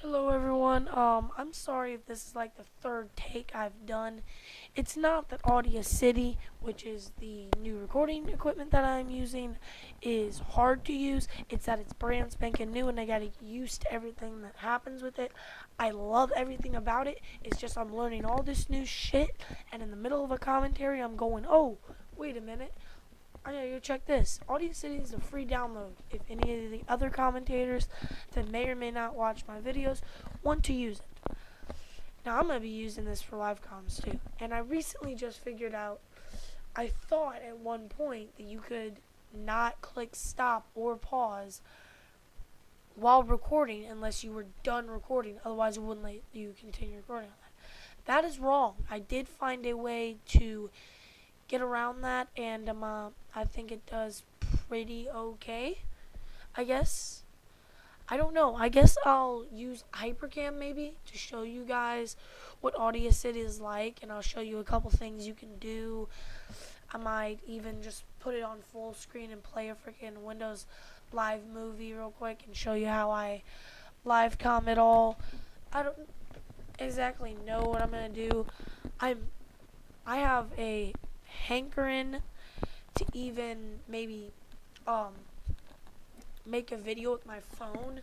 Hello everyone. I'm sorry if this is like the third take I've done. It's not that Audio City, which is the new recording equipment that I'm using, is hard to use. It's that it's brand spanking new and I gotta get used to everything that happens with it. I love everything about it. It's just I'm learning all this new shit and in the middle of a commentary I'm going, oh, wait a minute. I gotta go check this. Audio City is a free download. If any of the other commentators that may or may not watch my videos want to use it. Now I'm gonna be using this for live comms too. And I recently just figured out I thought at one point that you could not click stop or pause while recording unless you were done recording. Otherwise it wouldn't let you continue recording on that. That is wrong. I did find a way to get around that, and I think it does pretty okay. I guess. I don't know. I guess I'll use Hypercam maybe to show you guys what Audio City is like, and I'll show you a couple things you can do. I might even just put it on full screen and play a freaking Windows Live movie real quick and show you how I live com it all. I don't exactly know what I'm gonna do. I have a hankering to even maybe um make a video with my phone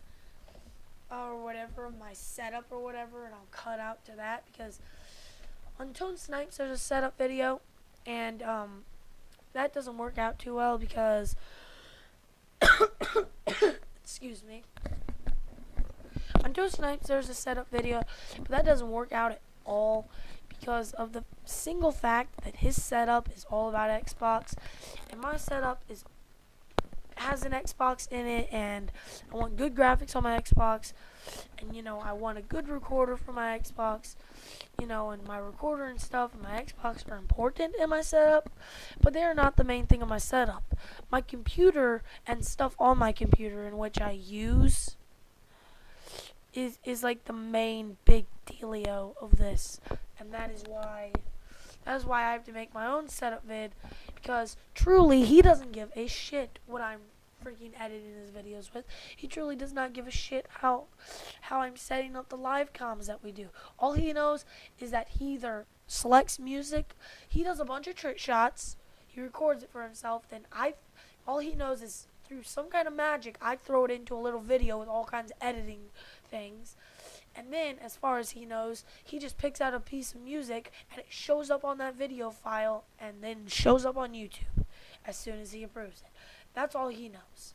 or whatever of my setup or whatever, and I'll cut out to that because on Tone Snipes there's a setup video, and that doesn't work out too well because excuse me. On Tone Snipes there's a setup video, but that doesn't work out at all because of the single fact that his setup is all about Xbox and my setup has an Xbox in it, and I want good graphics on my Xbox, and I want a good recorder for my Xbox, and my recorder and stuff and my Xbox are important in my setup, but they are not the main thing of my setup. My computer and stuff on my computer in which I use is like the main big dealio of this, and that is why I have to make my own setup vid, because truly he doesn't give a shit what I'm freaking editing his videos with. He truly does not give a shit how I'm setting up the live comms that we do. All he knows is that he either selects music, he does a bunch of trick shots, he records it for himself, then all he knows is through some kind of magic I throw it into a little video with all kinds of editing things. And then, as far as he knows, he just picks out a piece of music and it shows up on that video file and then shows up on YouTube as soon as he approves it. That's all he knows.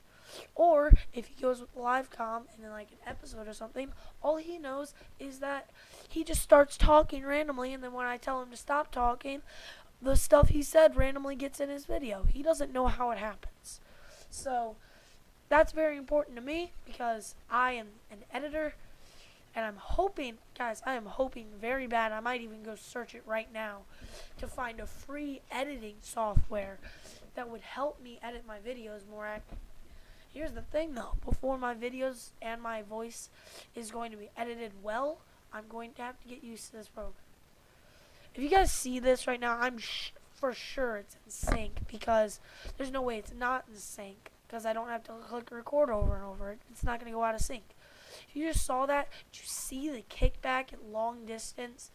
Or, if he goes with LiveCom and in like an episode or something, all he knows is that he just starts talking randomly, and then when I tell him to stop talking, the stuff he said randomly gets in his video. He doesn't know how it happens. So, that's very important to me because I am an editor. And I'm hoping, guys, I am hoping very bad, I might even go search it right now, to find a free editing software that would help me edit my videos more accurately. Here's the thing though, before my videos and my voice is going to be edited well, I'm going to have to get used to this program. If you guys see this right now, I'm for sure it's in sync, because there's no way it's not in sync, because I don't have to click record over and over. It's not going to go out of sync. If you just saw that, did you see the kickback at long distance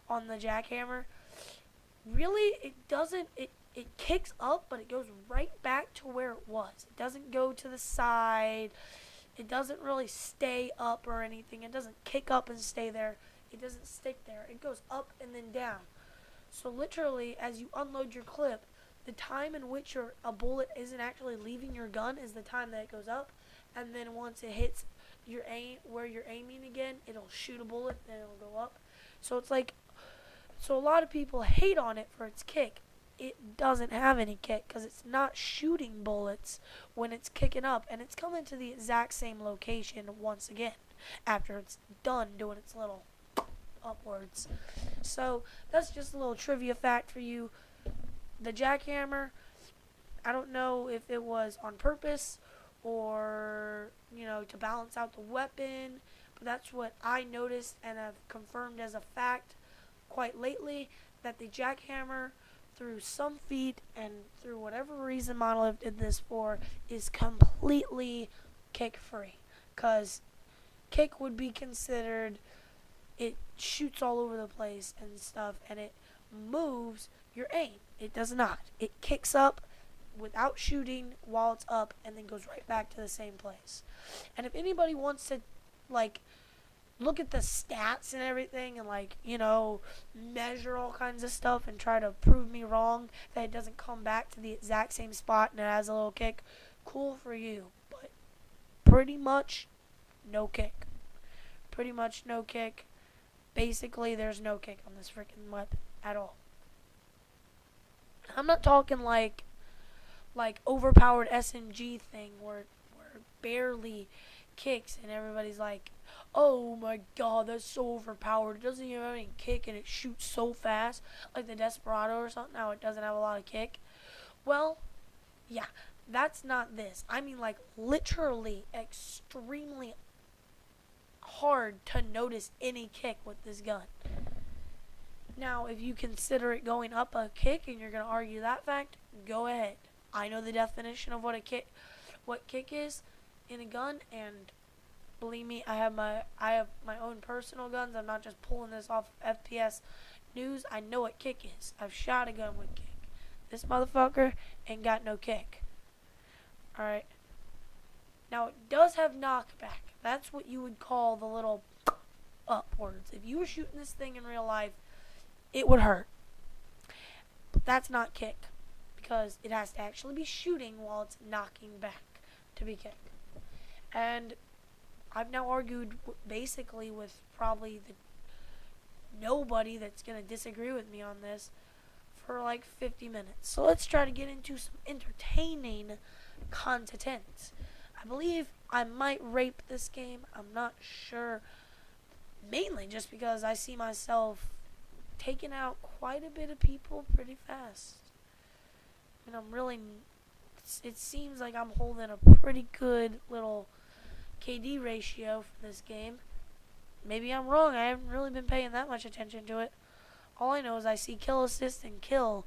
on the jackhammer? Really, it doesn't, it kicks up, but it goes right back to where it was. It doesn't go to the side. It doesn't really stay up or anything. It doesn't kick up and stay there. It doesn't stick there. It goes up and then down. So literally, as you unload your clip, the time in which a bullet isn't actually leaving your gun is the time that it goes up, and then once it hits your aim where you're aiming again, it'll shoot a bullet, then it'll go up. So it's like, so a lot of people hate on it for its kick. It doesn't have any kick because it's not shooting bullets when it's kicking up, and it's coming to the exact same location once again after it's done doing its little upwards. So that's just a little trivia fact for you. The jackhammer, I don't know if it was on purpose or to balance out the weapon, but that's what I noticed and have confirmed as a fact quite lately, that the jackhammer, through some feat and through whatever reason Monolith did this for, is completely kick free, because kick would be considered it shoots all over the place and stuff, and it moves your aim. It does not. It kicks up without shooting while it's up and then goes right back to the same place. And if anybody wants to, like, look at the stats and everything and, like, measure all kinds of stuff and try to prove me wrong that it doesn't come back to the exact same spot and it has a little kick, cool for you. But pretty much no kick. Pretty much no kick. Basically, there's no kick on this freaking weapon at all. I'm not talking like overpowered SMG thing where it barely kicks and everybody's like, oh my god, that's so overpowered. It doesn't even have any kick and it shoots so fast. Like the Desperado or something, how it doesn't have a lot of kick. Well, yeah, that's not this. I mean, like, literally extremely hard to notice any kick with this gun. Now, if you consider it going up a kick and you're going to argue that fact, go ahead. I know the definition of what kick is in a gun, and believe me, I have my own personal guns. I'm not just pulling this off of FPS news. I know what kick is. I've shot a gun with kick. This motherfucker ain't got no kick. Alright. Now, it does have knockback. That's what you would call the little upwards. If you were shooting this thing in real life, it would hurt. But that's not kick, because it has to actually be shooting while it's knocking back to be kick. And I've now argued basically with probably nobody that's going to disagree with me on this for like 50 minutes. So let's try to get into some entertaining content. I believe I might rape this game. I'm not sure. Mainly just because I see myself taking out quite a bit of people pretty fast. And it seems like I'm holding a pretty good little KD ratio for this game. Maybe I'm wrong. I haven't really been paying that much attention to it. All I know is I see kill assist and kill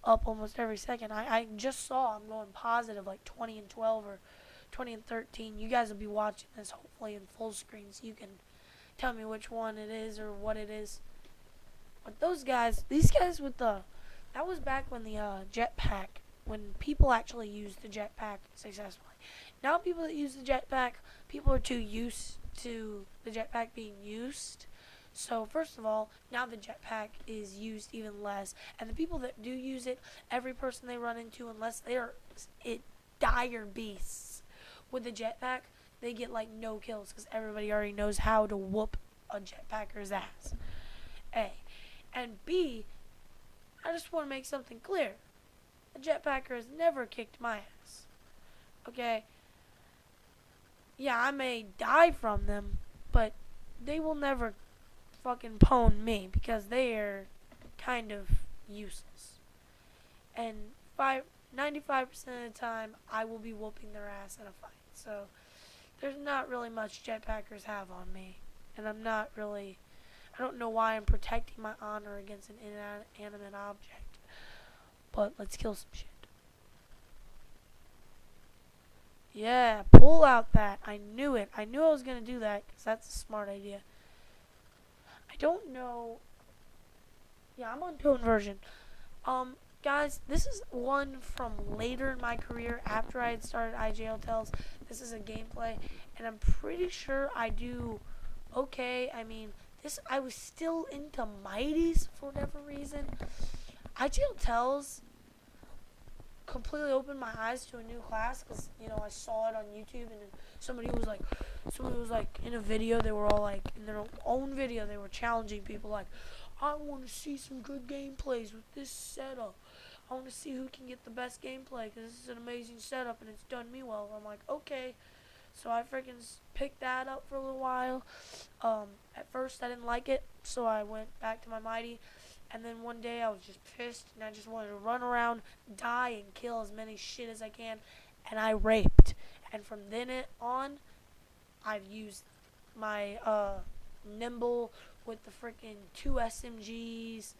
up almost every second. I just saw I'm going positive like 20 and 12 or 20 and 13. You guys will be watching this hopefully in full screen so you can tell me which one it is or what it is. But these guys with that was back when the jetpack, when people actually used the jetpack successfully. Now people that use the jetpack, people are too used to the jetpack being used. So first of all, now the jetpack is used even less. And the people that do use it, every person they run into, unless they are dire beasts with the jetpack, they get like no kills because everybody already knows how to whoop a jetpacker's ass. A. And B, I just want to make something clear. A jetpacker has never kicked my ass. Okay? Yeah, I may die from them, but they will never fucking pwn me because they are kind of useless. And 95% of the time, I will be whooping their ass in a fight. So, there's not really much jetpackers have on me. And I don't know why I'm protecting my honor against an inanimate object. But let's kill some shit. Yeah, pull out that. I knew it. I knew I was going to do that because that's a smart idea. I don't know. Yeah, I'm on tone version. Guys, this is one from later in my career after I had started IJL TELZ. This is a gameplay, and I'm pretty sure I do okay. I mean, I was still into Mighties for whatever reason. IJL TELZ completely opened my eyes to a new class because I saw it on YouTube, and somebody was like in a video. They were all like in their own video. They were challenging people like, I want to see some good gameplays with this setup. I want to see who can get the best gameplay because this is an amazing setup and it's done me well. I'm like, okay. So I freaking picked that up for a little while. At first I didn't like it, so I went back to my Mighty. And then one day I was just pissed and I just wanted to run around, die, and kill as many shit as I can. And I raped. And from then on, I've used my nimble with the freaking 2 SMGs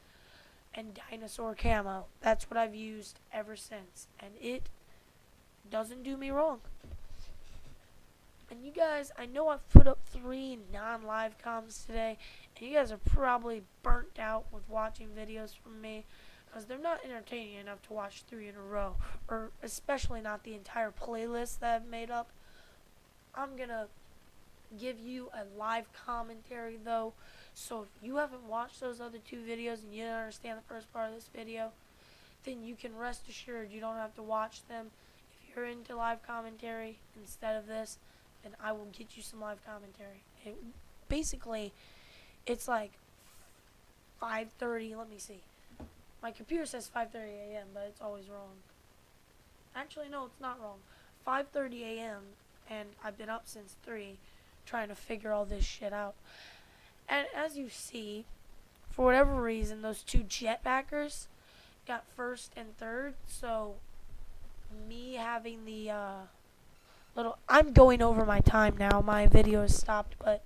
and dinosaur camo. That's what I've used ever since. And it doesn't do me wrong. And you guys, I know I've put up 3 non-live comms today, and you guys are probably burnt out with watching videos from me, because they're not entertaining enough to watch 3 in a row, or especially not the entire playlist that I've made up. I'm gonna give you a live commentary though, so if you haven't watched those other 2 videos and you didn't understand the first part of this video, then you can rest assured you don't have to watch them. If you're into live commentary instead of this, then I will get you some live commentary. Basically, it's like 5:30. Let me see. My computer says 5:30 a.m., but it's always wrong. Actually, no, it's not wrong. 5:30 a.m., and I've been up since 3 trying to figure all this shit out. And as you see, for whatever reason, those 2 jetpackers got 1st and 3rd, so me having the I'm going over my time now. My video is stopped, but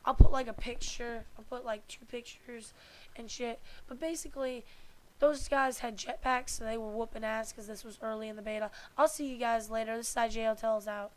I'll put like a picture. I'll put like 2 pictures and shit. But basically, those guys had jetpacks, so they were whooping ass because this was early in the beta. I'll see you guys later. This is IJL TELZ out.